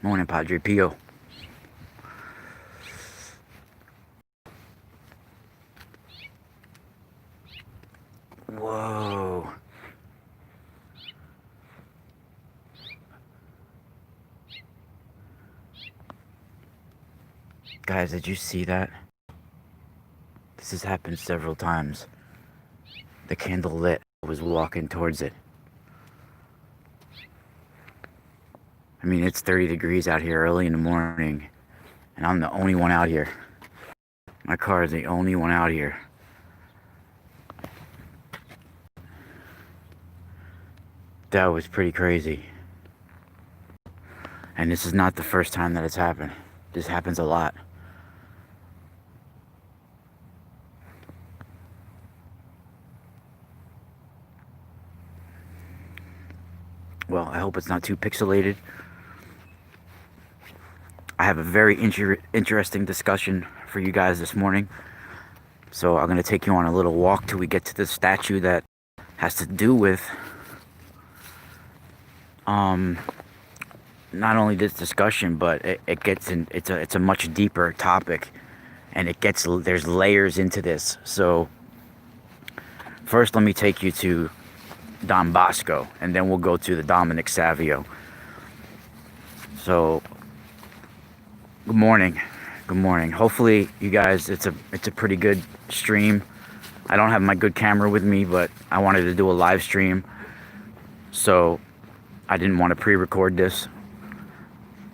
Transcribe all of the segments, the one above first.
Morning, Padre Pio. Whoa. Guys, did you see that? This has happened several times. The candle lit. I was walking towards it. I mean, it's 30 degrees out here early in the morning, and I'm the only one out here. My car is the only one out here. That was pretty crazy. And this is not the first time that it's happened. This happens a lot. Well, I hope it's not too pixelated. I have a very interesting discussion for you guys this morning. So I'm going to take you on a little walk till we get to the statue that has to do with not only this discussion, but it gets in. It's a much deeper topic, and there's layers into this. So first, let me take you to Don Bosco, and then we'll go to the Dominic Savio. So good morning. Good morning. Hopefully you guys, it's a pretty good stream. I don't have my good camera with me, but I wanted to do a live stream, so I didn't want to pre-record this.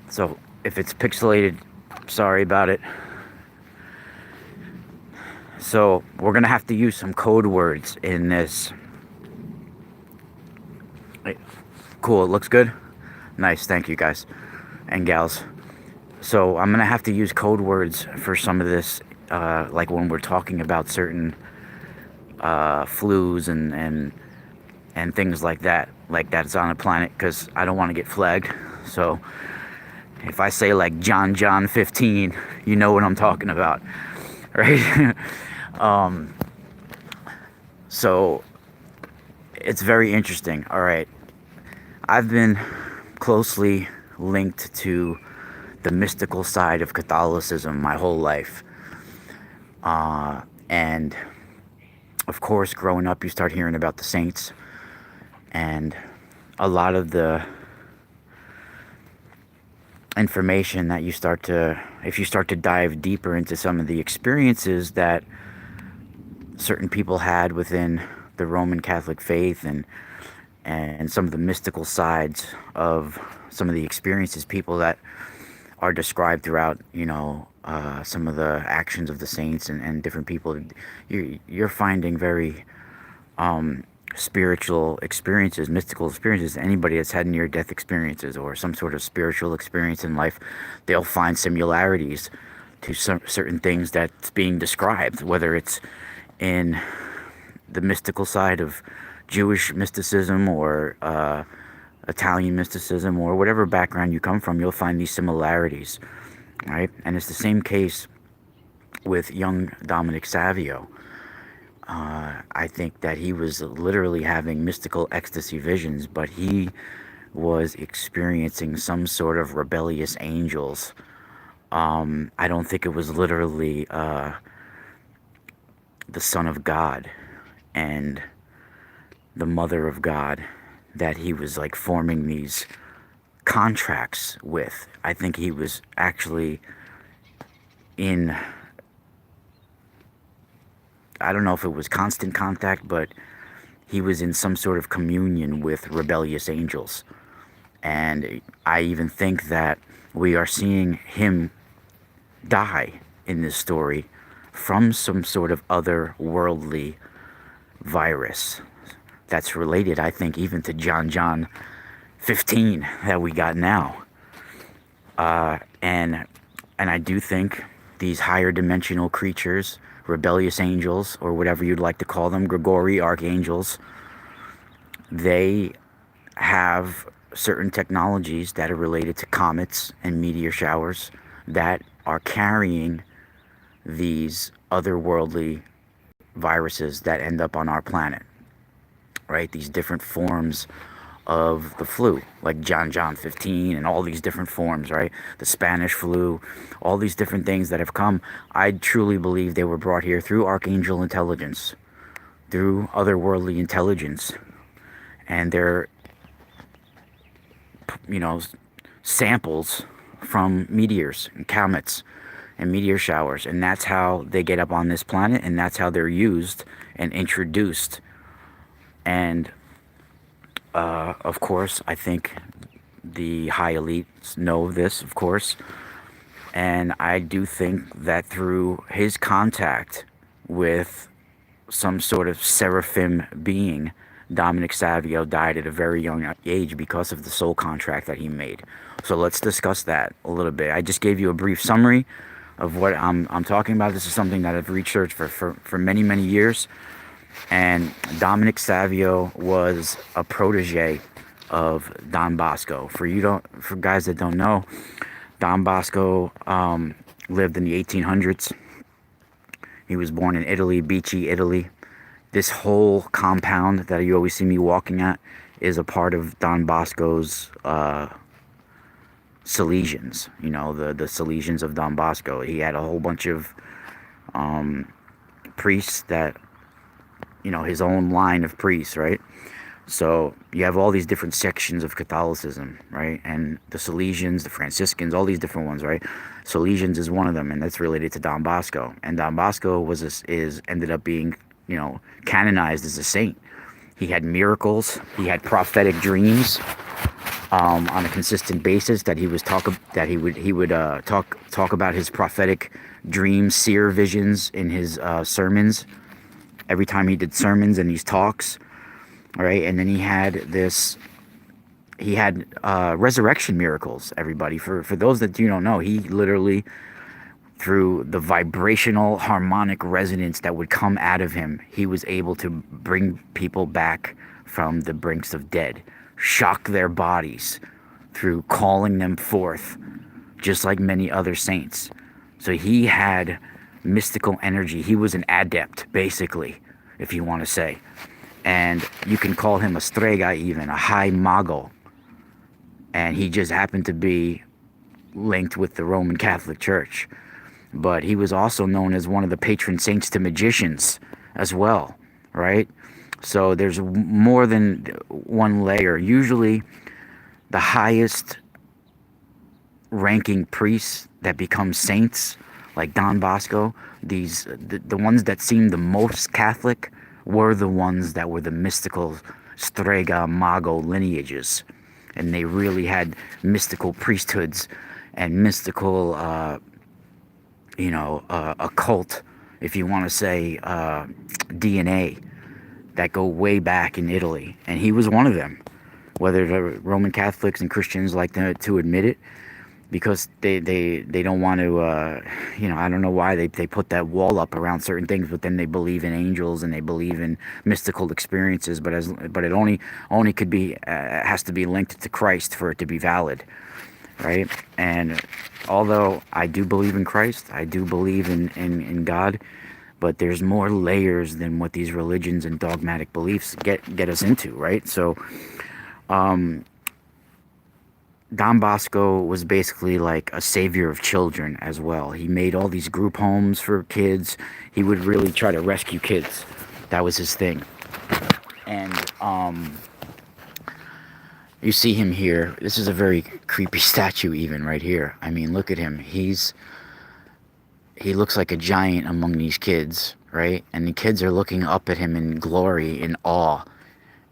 So if it's pixelated, sorry about it. So we're gonna have to use some code words in this. Cool, it looks good. Nice, thank you guys and gals. So I'm gonna have to use code words for some of this, like when we're talking about certain flus and things like that's on a planet, because I don't want to get flagged. So if I say like John 15, you know what I'm talking about, right? So it's very interesting. All right, I've been closely linked to the mystical side of Catholicism my whole life. And of course, growing up, you start hearing about the saints, and a lot of the information that if you start to dive deeper into some of the experiences that certain people had within the Roman Catholic faith, and some of the mystical sides of some of the experiences people that are described throughout, some of the actions of the saints and different people, you're finding very spiritual experiences, mystical experiences. Anybody that's had near-death experiences or some sort of spiritual experience in life, they'll find similarities to certain things that's being described, whether it's in the mystical side of Jewish mysticism or Italian mysticism, or whatever background you come from, you'll find these similarities, right? And it's the same case with young Dominic Savio. I think that he was literally having mystical ecstasy visions, but he was experiencing some sort of rebellious angels. I don't think it was literally the Son of God and the Mother of God that he was like forming these contracts with. I think he was actually in, I don't know if it was constant contact, but he was in some sort of communion with rebellious angels. And I even think that we are seeing him die in this story from some sort of otherworldly virus that's related, I think, even to John 15 that we got now. And I do think these higher dimensional creatures, rebellious angels, or whatever you'd like to call them, Grigori archangels, they have certain technologies that are related to comets and meteor showers that are carrying these otherworldly viruses that end up on our planet, right? These different forms of the flu, like John 15 and all these different forms, right? The Spanish flu, all these different things that have come. I truly believe they were brought here through archangel intelligence, through otherworldly intelligence, and they're, you know, samples from meteors and comets and meteor showers, and that's how they get up on this planet, and that's how they're used and introduced. And of course, I think the high elites know this, of course, and I do think that through his contact with some sort of seraphim being, Dominic Savio died at a very young age because of the soul contract that he made. So let's discuss that a little bit. I just gave you a brief summary of what I'm talking about. This is something that I've researched for many, many years. And Dominic Savio was a protege of Don Bosco. For guys that don't know, Don Bosco lived in the 1800s. He was born in Italy, Beachy, Italy. This whole compound that you always see me walking at is a part of Don Bosco's Salesians. You know, the Salesians of Don Bosco. He had a whole bunch of priests that, you know, his own line of priests, right? So you have all these different sections of Catholicism, right? And the Salesians, the Franciscans, all these different ones, right? Salesians is one of them, and that's related to Don Bosco. And Don Bosco ended up being, you know, canonized as a saint. He had miracles. He had prophetic dreams on a consistent basis. That he would talk about his prophetic dreams, seer visions in his sermons. Every time he did sermons and these talks, right? And then he had resurrection miracles, everybody. For those that you don't know, he literally, through the vibrational harmonic resonance that would come out of him, he was able to bring people back from the brinks of dead, shock their bodies through calling them forth, just like many other saints. So he had mystical energy. He was an adept, basically, if you want to say. And you can call him a strega, even a high mago. And he just happened to be linked with the Roman Catholic Church. But he was also known as one of the patron saints to magicians as well, right? So there's more than one layer. Usually the highest ranking priests that become saints, like Don Bosco, the ones that seemed the most Catholic were the ones that were the mystical strega mago lineages, and they really had mystical priesthoods and mystical occult, if you want to say, DNA that go way back in Italy. And he was one of them, whether the Roman Catholics and Christians like to admit it, because they don't want to, I don't know why they put that wall up around certain things, but then they believe in angels and they believe in mystical experiences, but it only could be, has to be linked to Christ for it to be valid, right? And although I do believe in Christ, I do believe in God, but there's more layers than what these religions and dogmatic beliefs get us into, right? So, Don Bosco was basically like a savior of children as well. He made all these group homes for kids. He would really try to rescue kids. That was his thing. And you see him here. This is a very creepy statue even right here. I mean, look at him. He looks like a giant among these kids, right? And the kids are looking up at him in glory, in awe.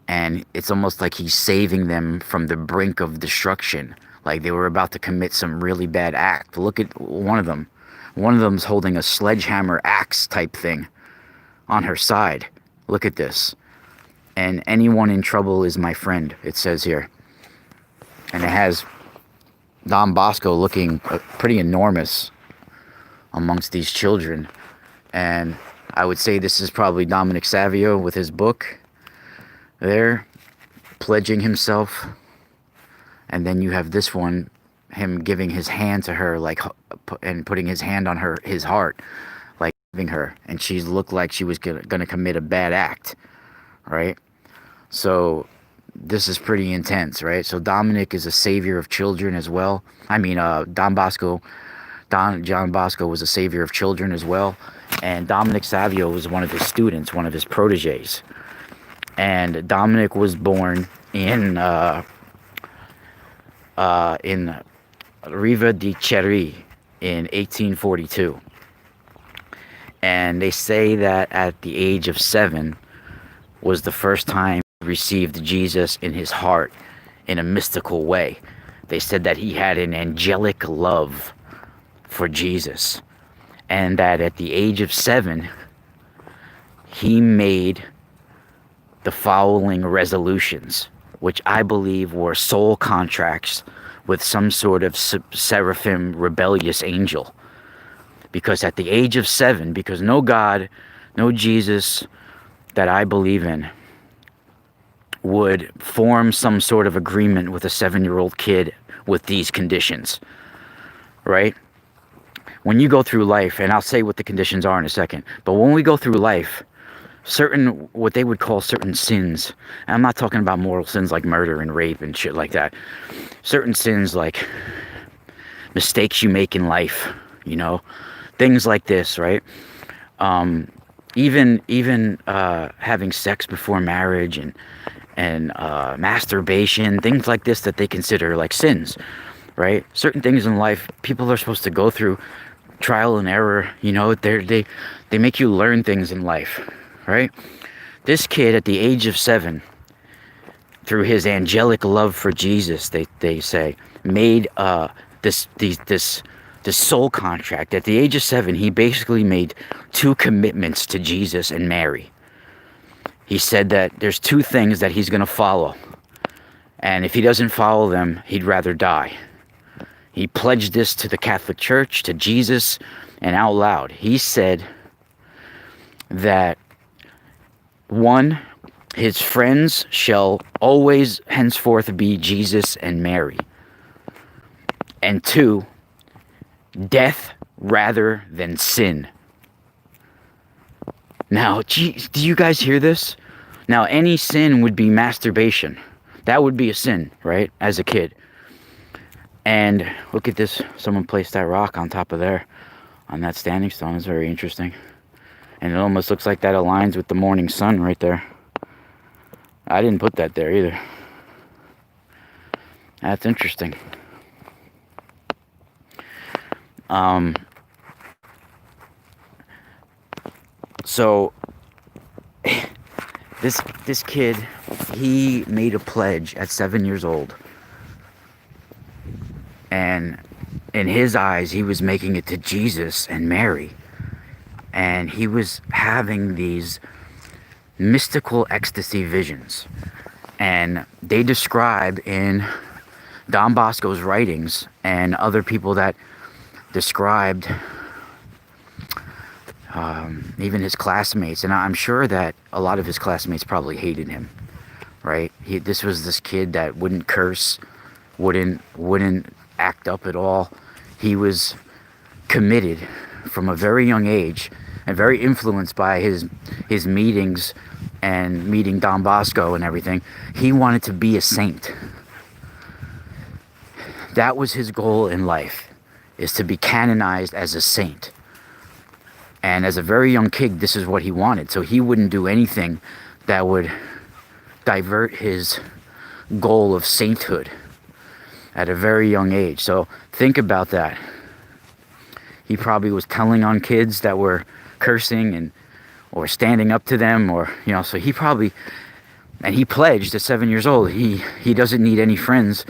And it's almost like he's saving them from the brink of destruction. Like they were about to commit some really bad act. Look at one of them. One of them's holding a sledgehammer axe type thing on her side. Look at this. And anyone in trouble is my friend, it says here. And it has Don Bosco looking pretty enormous amongst these children. And I would say this is probably Dominic Savio with his book there, pledging himself. And then you have this one, him giving his hand to her, like, and putting his hand on his heart, like giving her, and she looked like she was gonna commit a bad act, right? So this is pretty intense, right? So Dominic is a savior of children as well. I mean, John Bosco was a savior of children as well. And Dominic Savio was one of his students, one of his proteges. And Dominic was born in Riva di Chieri in 1842. And they say that at the age of 7 was the first time he received Jesus in his heart in a mystical way. They said that he had an angelic love for Jesus, and that at the age of 7 he made the following resolutions, which I believe were soul contracts with some sort of Seraphim rebellious angel. Because at the age of 7, because no God, no Jesus that I believe in would form some sort of agreement with a 7-year-old kid with these conditions, right? When you go through life, and I'll say what the conditions are in a second, but when we go through life, certain, what they would call certain sins, and I'm not talking about mortal sins like murder and rape and shit like that, certain sins like mistakes you make in life, you know, things like this, right? Even having sex before marriage and masturbation, things like this that they consider like sins, right? Certain things in life people are supposed to go through trial and error, you know. They make you learn things in life, right? This kid at the age of 7, through his angelic love for Jesus, they say, made this soul contract. At the age of 7, he basically made 2 commitments to Jesus and Mary. He said that there's 2 things that he's going to follow, and if he doesn't follow them, he'd rather die. He pledged this to the Catholic Church, to Jesus, and out loud. He said that 1, his friends shall always henceforth be Jesus and Mary. And 2, death rather than sin. Now, geez, do you guys hear this? Now, any sin would be masturbation. That would be a sin, right? As a kid. And look at this. Someone placed that rock on top of there, on that standing stone. It's very interesting. And it almost looks like that aligns with the morning sun right there. I didn't put that there either. That's interesting. So this kid, he made a pledge at 7 years old, and in his eyes he was making it to Jesus and Mary, and he was having these mystical ecstasy visions, and they describe in Don Bosco's writings and other people that described even his classmates, and I'm sure that a lot of his classmates probably hated him, right? This was this kid that wouldn't curse, wouldn't act up at all. He was committed from a very young age and very influenced by his meetings and meeting Don Bosco and everything. He wanted to be a saint. That was his goal in life, is to be canonized as a saint. And as a very young kid, this is what he wanted. So he wouldn't do anything that would divert his goal of sainthood at a very young age. So think about that. He probably was telling on kids that were cursing or standing up to them, or, you know, so he probably, and he pledged at 7 years old, he doesn't need any friends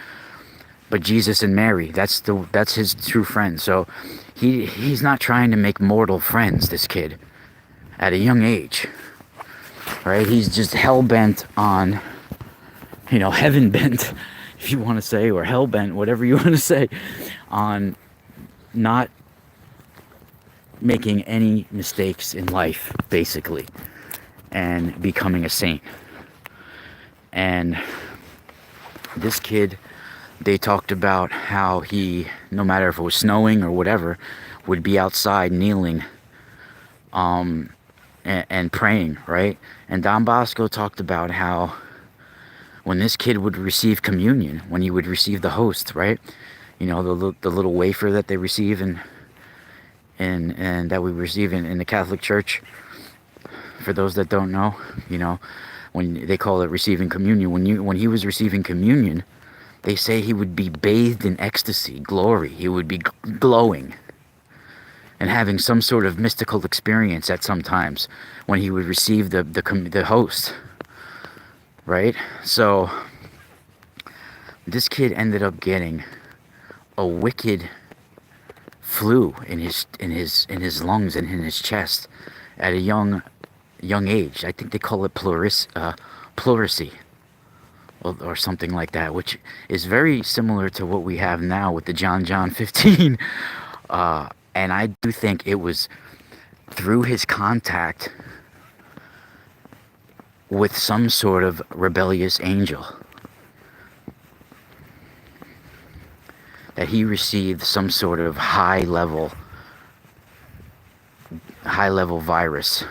but Jesus and Mary. That's his true friend. So he's not trying to make mortal friends, this kid, at a young age, right? He's just hell-bent on, you know, heaven-bent, if you want to say, or hell-bent, whatever you want to say, on not making any mistakes in life, basically, and becoming a saint. And this kid, they talked about how he, no matter if it was snowing or whatever, would be outside kneeling and praying, right? And Don Bosco talked about how when this kid would receive communion, when he would receive the host, right? You know, the little wafer that they receive and that we receive in the Catholic Church. For those that don't know, you know, when they call it receiving communion, when he was receiving communion, they say he would be bathed in ecstasy, glory. He would be glowing and having some sort of mystical experience at some times when he would receive the host, right? So this kid ended up getting a wicked flu in his lungs and in his chest at a young age. I think they call it pleurisy or something like that, which is very similar to what we have now with the John 15. And I do think it was through his contact with some sort of rebellious angel that he received some sort of high level virus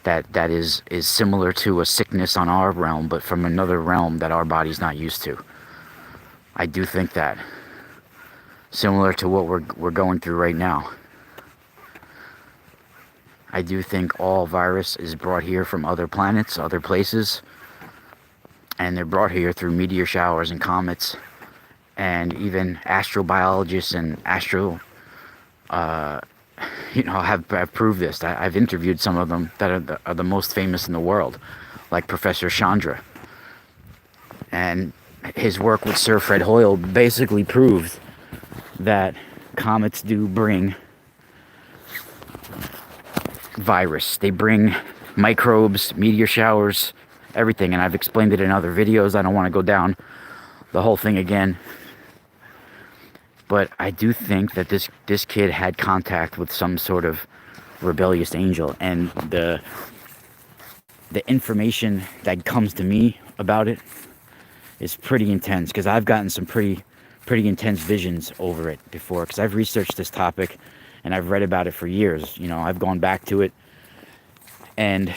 that is similar to a sickness on our realm, but from another realm that our body's not used to. I do think that. Similar to what we're going through right now. I do think all virus is brought here from other planets, other places, and they're brought here through meteor showers and comets, and even astrobiologists and have proved this. I've interviewed some of them that are the most famous in the world, like Professor Chandra. And his work with Sir Fred Hoyle basically proves that comets do bring virus. They bring microbes, meteor showers, everything. And I've explained it in other videos. I don't want to go down the whole thing again. But I do think that this kid had contact with some sort of rebellious angel, and the information that comes to me about it is pretty intense, because I've gotten some pretty intense visions over it before, because I've researched this topic and I've read about it for years. You know, I've gone back to it, and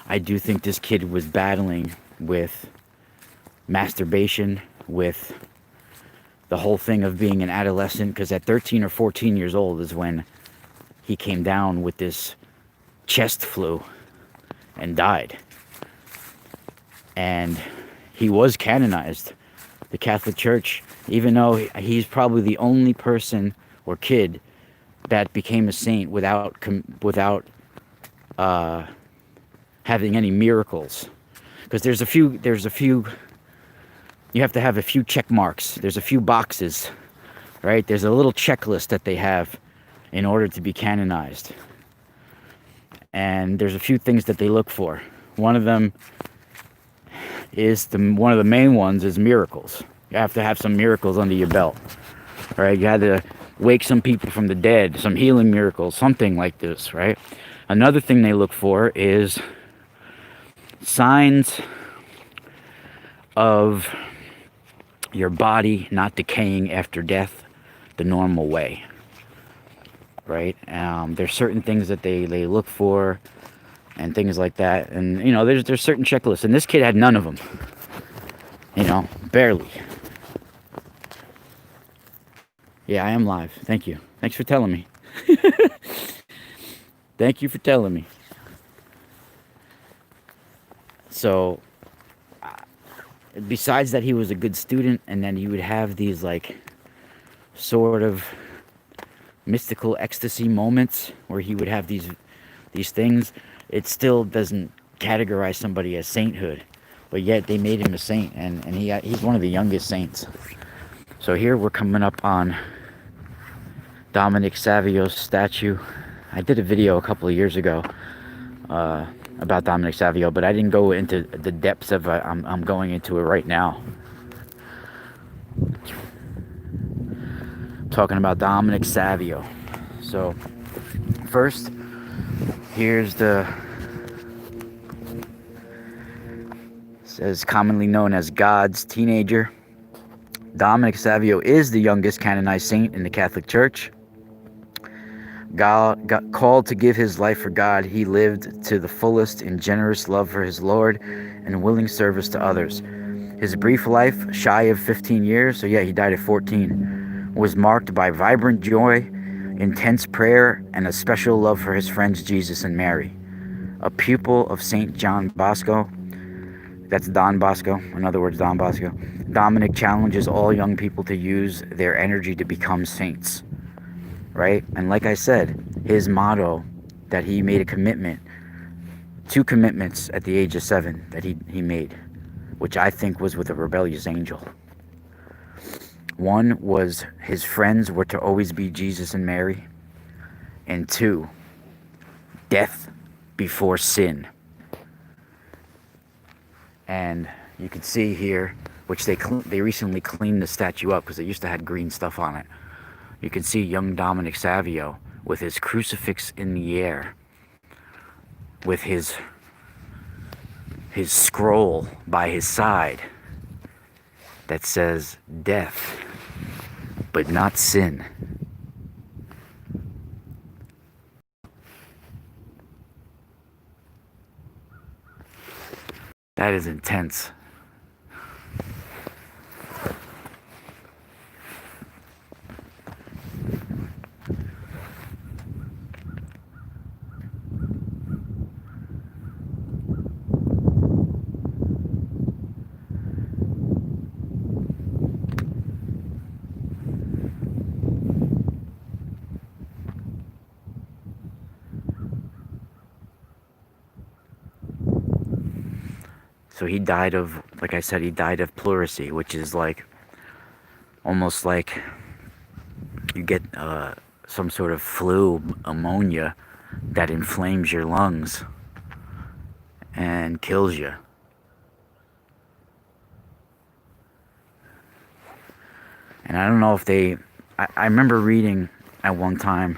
I do think this kid was battling with masturbation, with the whole thing of being an adolescent, because at 13 or 14 years old is when he came down with this chest flu and died. And he was canonized. The Catholic Church, even though he's probably the only person or kid that became a saint without having any miracles, because there's a few. You have to have a few check marks. There's a few boxes, right? There's a little checklist that they have in order to be canonized. And there's a few things that they look for. One of them is one of the main ones is miracles. You have to have some miracles under your belt, right? You had to wake some people from the dead, some healing miracles, something like this, right? Another thing they look for is signs of your body not decaying after death the normal way, right? There's certain things that they look for and things like that, and you know, there's certain checklists, and this kid had none of them, you know, barely. Yeah, I am live. Thank you. Thanks for telling me. Thank you for telling me. So besides that, he was a good student, and then he would have these like sort of mystical ecstasy moments where he would have these things. It still doesn't categorize somebody as sainthood, but yet they made him a saint, and he's one of the youngest saints. So here we're coming up on Dominic Savio's statue. I did a video a couple of years ago about Dominic Savio, but I didn't go into the depths of it. I'm going into it right now. Talking about Dominic Savio. So first, here's says commonly known as God's teenager. Dominic Savio is the youngest canonized saint in the Catholic Church. God got called to give his life for God. He lived to the fullest in generous love for his Lord and willing service to others. His brief life, shy of 15 years, so yeah, he died at 14, was marked by vibrant joy, intense prayer, and a special love for his friends Jesus and Mary. A pupil of St. John Bosco, that's Don Bosco, in other words, Don Bosco, Dominic challenges all young people to use their energy to become saints, right? And like I said, his motto that he made a commitment, 2 commitments at the age of 7 that he made, which I think was with a rebellious angel. One was his friends were to always be Jesus and Mary. And 2, death before sin. And you can see here, which they recently cleaned the statue up because it used to have green stuff on it. You can see young Dominic Savio with his crucifix in the air, with his scroll by his side that says death, but not sin. That is intense. So he died of, like I said, he died of pleurisy, which is like, almost like you get some sort of flu, ammonia, that inflames your lungs and kills you. And I don't know if I remember reading at one time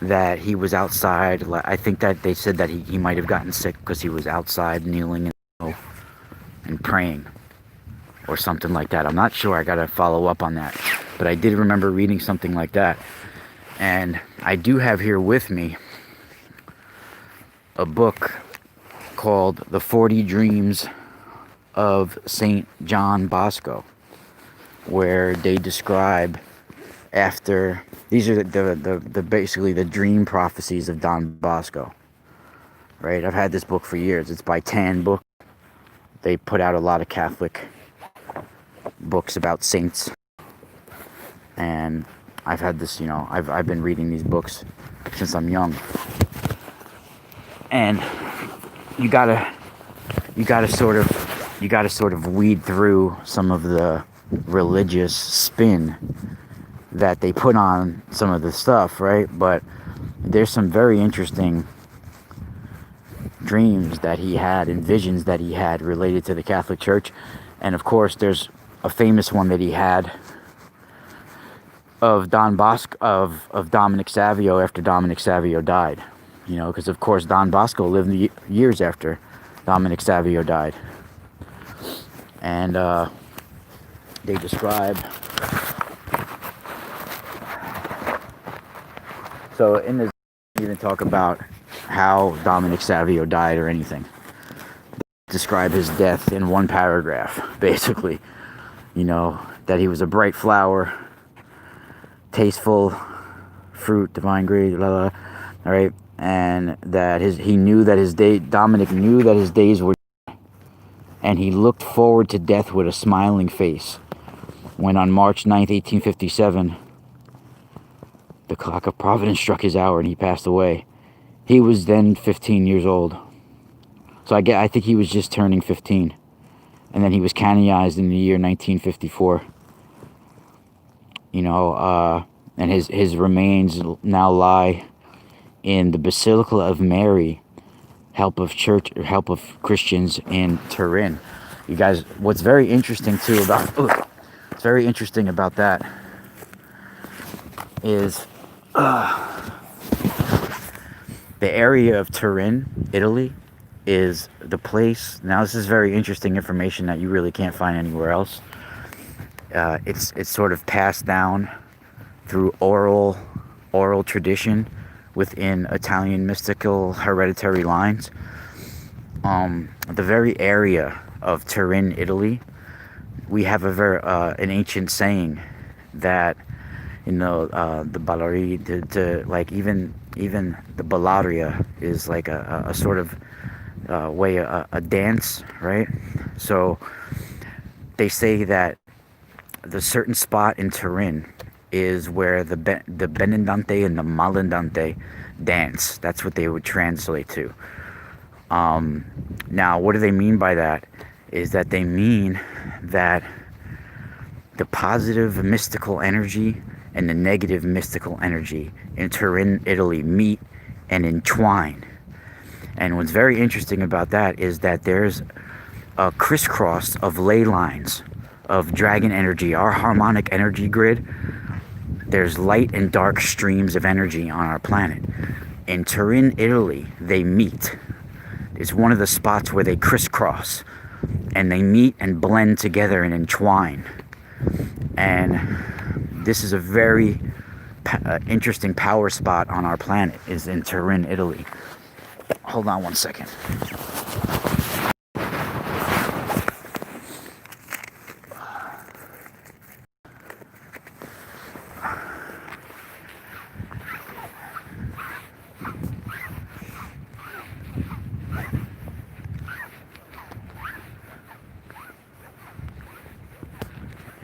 that he was outside. I think that they said that he might have gotten sick because he was outside kneeling and praying or something like that. I'm not sure. I gotta follow up on that, but I did remember reading something like that. And I do have here with me a book called The 40 Dreams of St. John Bosco, where they describe, after, these are the basically the dream prophecies of Don Bosco, right? I've had this book for years. It's by Tan Book. They put out a lot of Catholic books about saints, and I've had this, I've been reading these books since I'm young. And you gotta sort of weed through some of the religious spin that they put on some of the stuff, right? But there's some very interesting dreams that he had and visions that he had related to the Catholic Church. And of course there's a famous one that he had of Don Bosco, of Dominic Savio, after Dominic Savio died, because of course Don Bosco lived years after Dominic Savio died. And they describe, so in this, even talk about how Dominic Savio died or anything. They describe his death in one paragraph, basically. That he was a bright flower, tasteful fruit, divine grace, blah, blah, all right, and that Dominic knew that his days were, and he looked forward to death with a smiling face. When on March 9th, 1857, the clock of Providence struck his hour and he passed away. He was then 15 years old. So I think he was just turning 15. And then he was canonized in the year 1954. And his remains now lie in the Basilica of Mary, Help of Christians in Turin. You guys, what's very interesting too about that is the area of Turin, Italy, is the place. Now this is very interesting information that you really can't find anywhere else. It's sort of passed down through oral oral tradition within Italian mystical hereditary lines. The very area of Turin, Italy, we have an ancient saying that, the Ballari, like even the Ballaria is like a sort of way, a dance, right? So they say that the certain spot in Turin is where the Benedante and the Malandante dance. That's what they would translate to. Now, what do they mean by that? Is that they mean that the positive mystical energy and the negative mystical energy in Turin, Italy meet and entwine. And what's very interesting about that is that there's a crisscross of ley lines of dragon energy, our harmonic energy grid. There's light and dark streams of energy on our planet. In Turin, Italy, they meet. It's one of the spots where they crisscross and they meet and blend together and entwine. And this is a very interesting power spot on our planet, is in Turin, Italy. Hold on one second.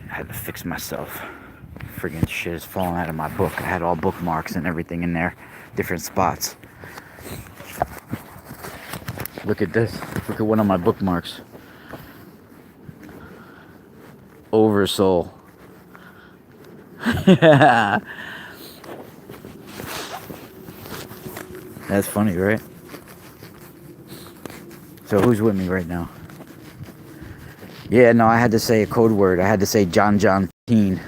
I had to fix myself. Friggin' shit is falling out of my book. I had all bookmarks and everything in there, different spots. Look at this. Look at one of my bookmarks. Oversoul. Yeah. That's funny, right? So who's with me right now? Yeah, no, I had to say a code word. I had to say John Teen.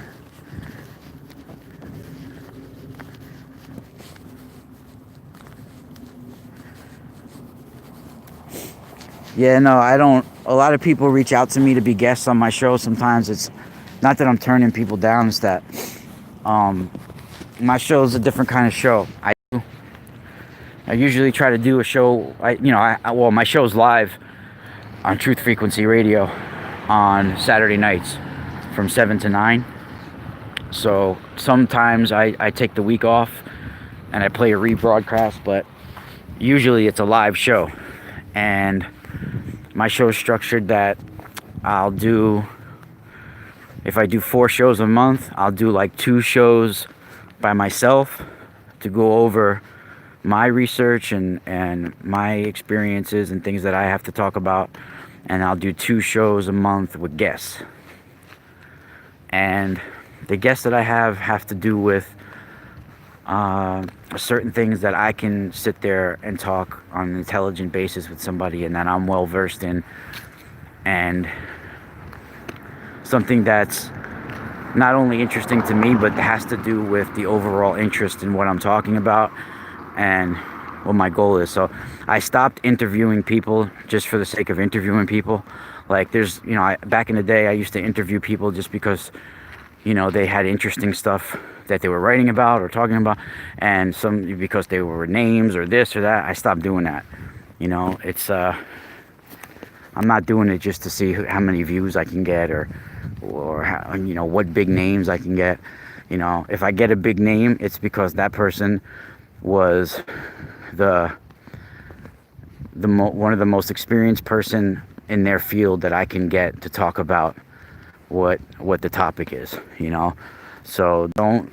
Yeah, no, I don't. A lot of people reach out to me to be guests on my show. Sometimes it's not that I'm turning people down. It's that my show is a different kind of show. I usually try to do a show. Well, my show's live on Truth Frequency Radio on Saturday nights from 7 to 9. So sometimes I take the week off and I play a rebroadcast, but usually it's a live show. And my show is structured that if I do 4 shows a month, I'll do like 2 shows by myself to go over my research and my experiences and things that I have to talk about. And I'll do 2 shows a month with guests. And the guests that I have to do with certain things that I can sit there and talk on an intelligent basis with somebody and that I'm well versed in, and something that's not only interesting to me but has to do with the overall interest in what I'm talking about and what my goal is. So I stopped interviewing people just for the sake of interviewing people. Like there's, back in the day I used to interview people just because they had interesting stuff that they were writing about or talking about, and some because they were names or this or that. I stopped doing that. It's I'm not doing it just to see how many views I can get or how, what big names I can get. If I get a big name, it's because that person was one of the most experienced person in their field that I can get to talk about what the topic is. So don't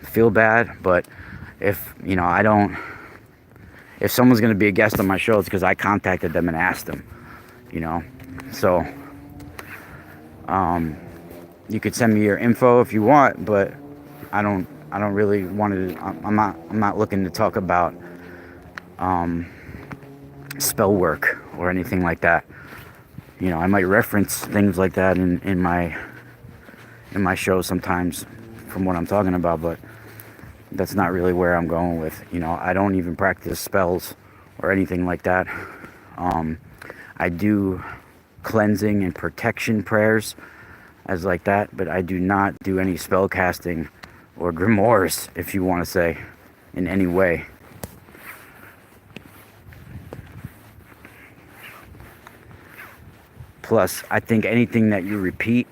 feel bad, but if if someone's going to be a guest on my show, it's because I contacted them and asked them. So you could send me your info if you want, but I don't really want to. I'm not looking to talk about spell work or anything like that. I might reference things like that in my show sometimes from what I'm talking about, but that's not really where I'm going with. I don't even practice spells or anything like that. I do cleansing and protection prayers as like that, but I do not do any spell casting or grimoires, if you want to say, in any way. Plus, I think anything that you repeat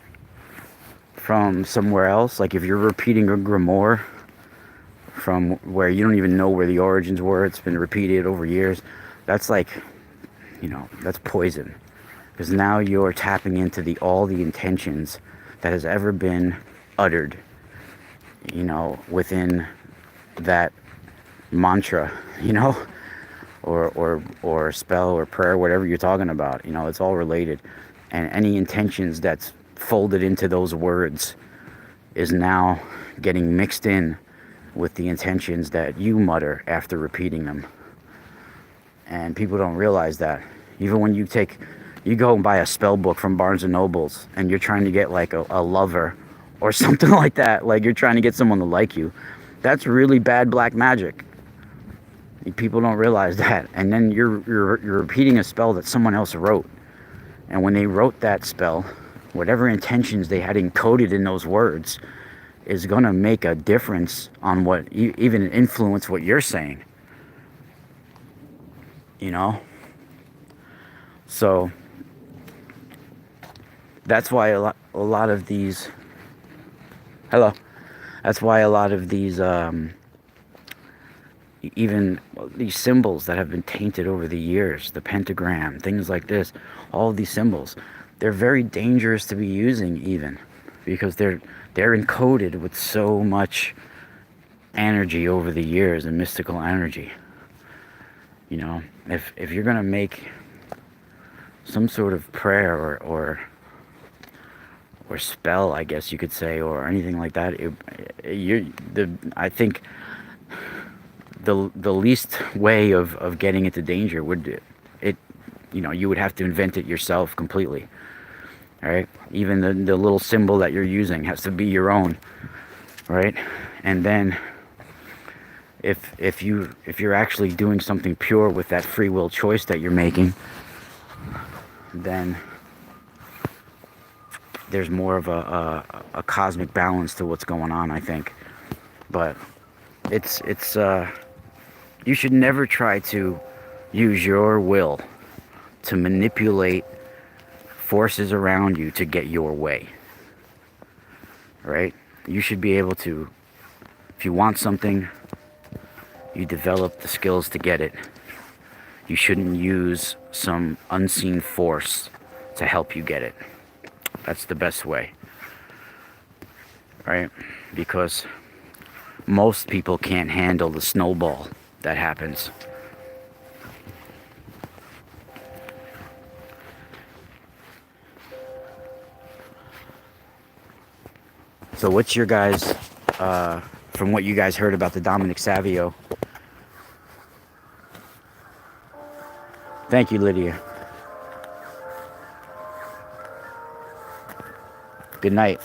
from somewhere else, like if you're repeating a grimoire from where you don't even know where the origins were, it's been repeated over years, that's like, that's poison. Because now you're tapping into all the intentions that has ever been uttered, within that mantra, or spell or prayer, whatever you're talking about. It's all related. And any intentions that's folded into those words is now getting mixed in with the intentions that you mutter after repeating them. And people don't realize that. Even when you go and buy a spell book from Barnes and Nobles and you're trying to get like a lover or something like that, like you're trying to get someone to like you, that's really bad black magic. People don't realize that. And then you're repeating a spell that someone else wrote. And when they wrote that spell, whatever intentions they had encoded in those words is going to make a difference on what, even influence what you're saying. So that's why a lot of these, hello, that's why a lot of these, even these symbols that have been tainted over the years, the pentagram, things like this, all of these symbols, they're very dangerous to be using, even because they're encoded with so much energy over the years, and mystical energy. If you're gonna make some sort of prayer or spell, I guess you could say, or anything like that, I think the least way of getting into danger would you would have to invent it yourself completely. All right, even the little symbol that you're using has to be your own, right? And then if you're actually doing something pure with that free will choice that you're making, then there's more of a cosmic balance to what's going on, I think. But it's you should never try to use your will to manipulate forces around you to get your way. Right? You should be able to, if you want something, you develop the skills to get it. You shouldn't use some unseen force to help you get it. That's the best way. Right? Because most people can't handle the snowball that happens. So what's your guys, from what you guys heard about the Dominic Savio? Thank you, Lydia. Good night.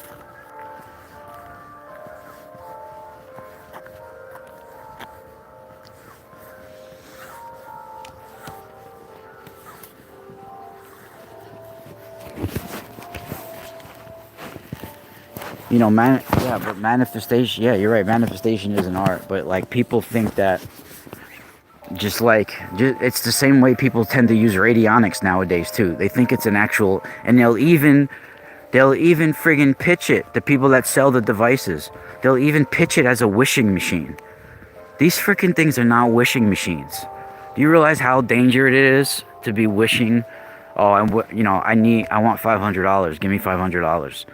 But manifestation, yeah, you're right, manifestation is an art, but like people think that it's the same way people tend to use radionics nowadays too. They think it's an actual, and they'll even friggin' pitch it, the people that sell the devices, they'll even pitch it as a wishing machine. These freaking things are not wishing machines. Do you realize how dangerous it is to be wishing, oh, I want $500, give me $500.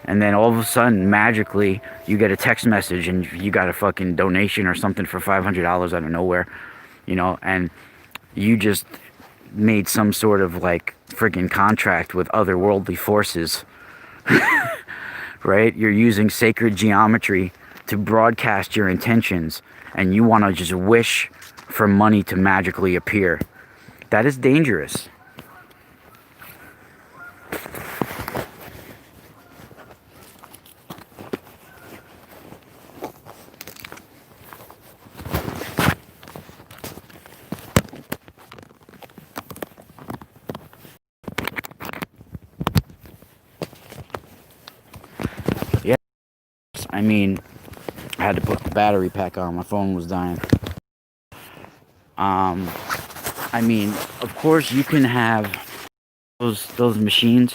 And then all of a sudden, magically, you get a text message and you got a fucking donation or something for $500 out of nowhere, and you just made some sort of like freaking contract with otherworldly forces, right? You're using sacred geometry to broadcast your intentions, and you want to just wish for money to magically appear. That is dangerous. I mean, I had to put the battery pack on. My phone was dying. I mean, of course, you can have those machines,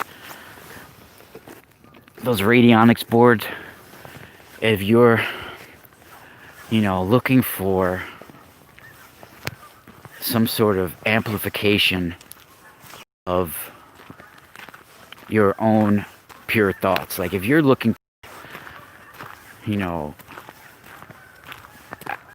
those Radionics boards, if you're, looking for some sort of amplification of your own pure thoughts. Like if you're looking,